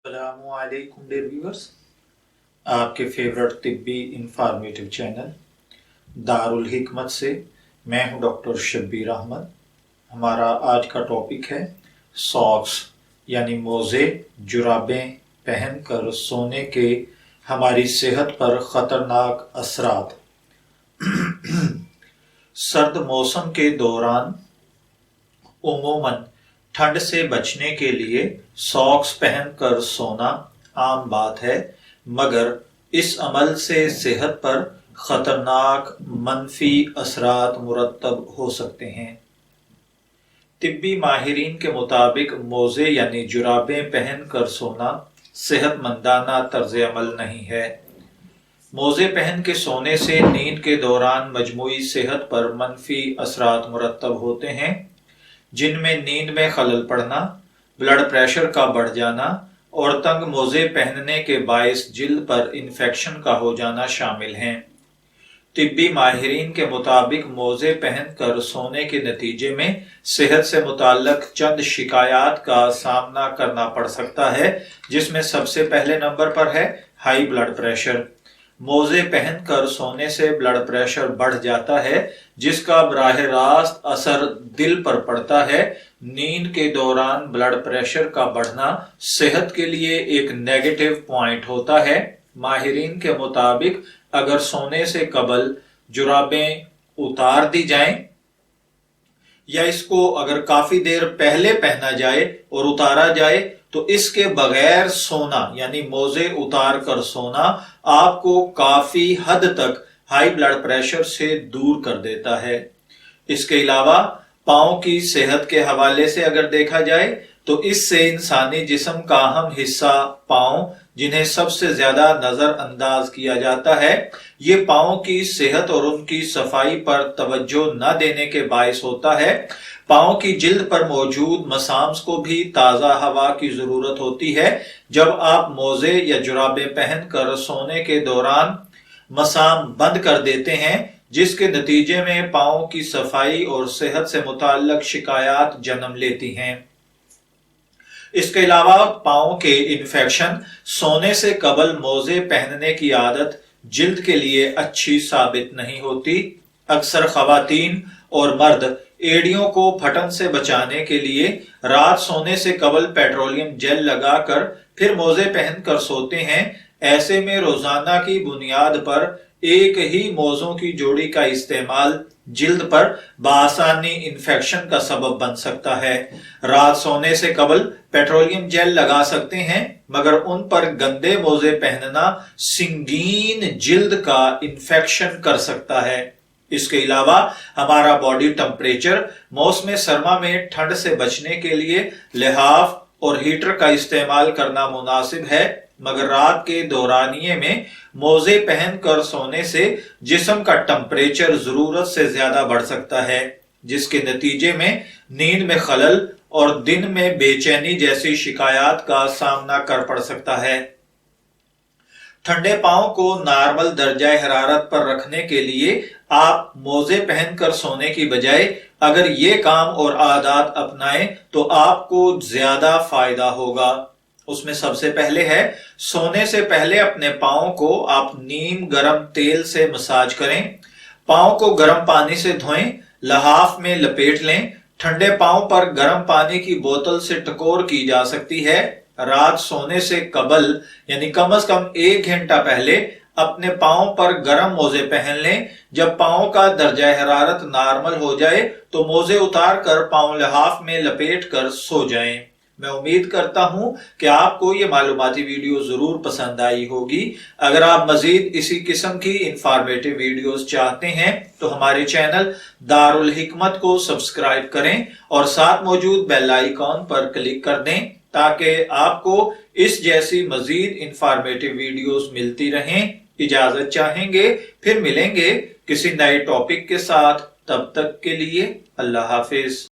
السلام علیکم dear viewers, آپ کے فیورٹ طبی انفارمیٹو چینل دارالحکمت سے میں ہوں ڈاکٹر شبیر احمد۔ ہمارا آج کا ٹاپک ہے ساکس یعنی موزے جرابیں پہن کر سونے کے ہماری صحت پر خطرناک اثرات۔ سرد موسم کے دوران عموماً ٹھنڈ سے بچنے کے لیے ساکس پہن کر سونا عام بات ہے، مگر اس عمل سے صحت پر خطرناک منفی اثرات مرتب ہو سکتے ہیں۔ طبی ماہرین کے مطابق موزے یعنی جرابیں پہن کر سونا صحت مندانہ طرز عمل نہیں ہے۔ موزے پہن کے سونے سے نیند کے دوران مجموعی صحت پر منفی اثرات مرتب ہوتے ہیں، جن میں نیند میں خلل پڑنا، بلڈ پریشر کا بڑھ جانا اور تنگ موزے پہننے کے باعث جلد پر انفیکشن کا ہو جانا شامل ہیں۔ طبی ماہرین کے مطابق موزے پہن کر سونے کے نتیجے میں صحت سے متعلق چند شکایات کا سامنا کرنا پڑ سکتا ہے، جس میں سب سے پہلے نمبر پر ہے ہائی بلڈ پریشر۔ موزے پہن کر سونے سے بلڈ پریشر بڑھ جاتا ہے، جس کا براہ راست اثر دل پر پڑتا ہے۔ نیند کے دوران بلڈ پریشر کا بڑھنا صحت کے لیے ایک نیگیٹو پوائنٹ ہوتا ہے۔ ماہرین کے مطابق اگر سونے سے قبل جرابیں اتار دی جائیں یا اس کو اگر کافی دیر پہلے پہنا جائے اور اتارا جائے تو اس کے بغیر سونا یعنی موزے اتار کر سونا آپ کو کافی حد تک ہائی بلڈ پریشر سے دور کر دیتا ہے۔ اس کے علاوہ پاؤں کی صحت کے حوالے سے اگر دیکھا جائے تو اس سے انسانی جسم کا اہم حصہ پاؤں، جنہیں سب سے زیادہ نظر انداز کیا جاتا ہے، یہ پاؤں کی صحت اور ان کی صفائی پر توجہ نہ دینے کے باعث ہوتا ہے۔ پاؤں کی جلد پر موجود مسامس کو بھی تازہ ہوا کی ضرورت ہوتی ہے۔ جب آپ موزے یا جرابیں پہن کر سونے کے دوران مسام بند کر دیتے ہیں، جس کے نتیجے میں پاؤں کی صفائی اور صحت سے متعلق شکایات جنم لیتی ہیں۔ اس کے علاوہ پاؤں کے انفیکشن، سونے سے قبل موزے پہننے کی عادت جلد کے لیے اچھی ثابت نہیں ہوتی۔ اکثر خواتین اور مرد ایڑیوں کو پھٹن سے بچانے کے لیے رات سونے سے قبل پیٹرولیم جیل لگا کر پھر موزے پہن کر سوتے ہیں۔ ایسے میں روزانہ کی بنیاد پر ایک ہی موزوں کی جوڑی کا استعمال جلد پر بآسانی انفیکشن کا سبب بن سکتا ہے۔ رات سونے سے قبل پیٹرولیم جیل لگا سکتے ہیں، مگر ان پر گندے موزے پہننا سنگین جلد کا انفیکشن کر سکتا ہے۔ اس کے علاوہ ہمارا باڈی ٹمپریچر موسم سرما میں ٹھنڈ سے بچنے کے لیے لحاف اور ہیٹر کا استعمال کرنا مناسب ہے، مگر رات کے دورانیے میں موزے پہن کر سونے سے جسم کا ٹمپریچر ضرورت سے زیادہ بڑھ سکتا ہے، جس کے نتیجے میں نیند میں خلل اور دن میں بے چینی جیسی شکایات کا سامنا کر پڑ سکتا ہے۔ ٹھنڈے پاؤں کو نارمل درجہ حرارت پر رکھنے کے لیے آپ موزے پہن کر سونے کی بجائے اگر یہ کام اور عادات اپنائیں تو آپ کو زیادہ فائدہ ہوگا۔ اس میں سب سے پہلے ہے سونے سے پہلے اپنے پاؤں کو آپ نیم گرم تیل سے مساج کریں۔ پاؤں کو گرم پانی سے دھوئیں، لحاف میں لپیٹ لیں۔ ٹھنڈے پاؤں پر گرم پانی کی بوتل سے ٹکور کی جا سکتی ہے۔ رات سونے سے قبل یعنی کم از کم 1 گھنٹہ پہلے اپنے پاؤں پر گرم موزے پہن لیں۔ جب پاؤں کا درجہ حرارت نارمل ہو جائے تو موزے اتار کر پاؤں لحاف میں لپیٹ کر سو جائیں۔ میں امید کرتا ہوں کہ آپ کو یہ معلوماتی ویڈیو ضرور پسند آئی ہوگی۔ اگر آپ مزید اسی قسم کی انفارمیٹو ویڈیوز چاہتے ہیں تو ہمارے چینل دارالحکمت کو سبسکرائب کریں اور ساتھ موجود بیل آئیکن پر کلک کر دیں تاکہ آپ کو اس جیسی مزید انفارمیٹو ویڈیوز ملتی رہیں۔ اجازت چاہیں گے، پھر ملیں گے کسی نئے ٹاپک کے ساتھ۔ تب تک کے لیے اللہ حافظ۔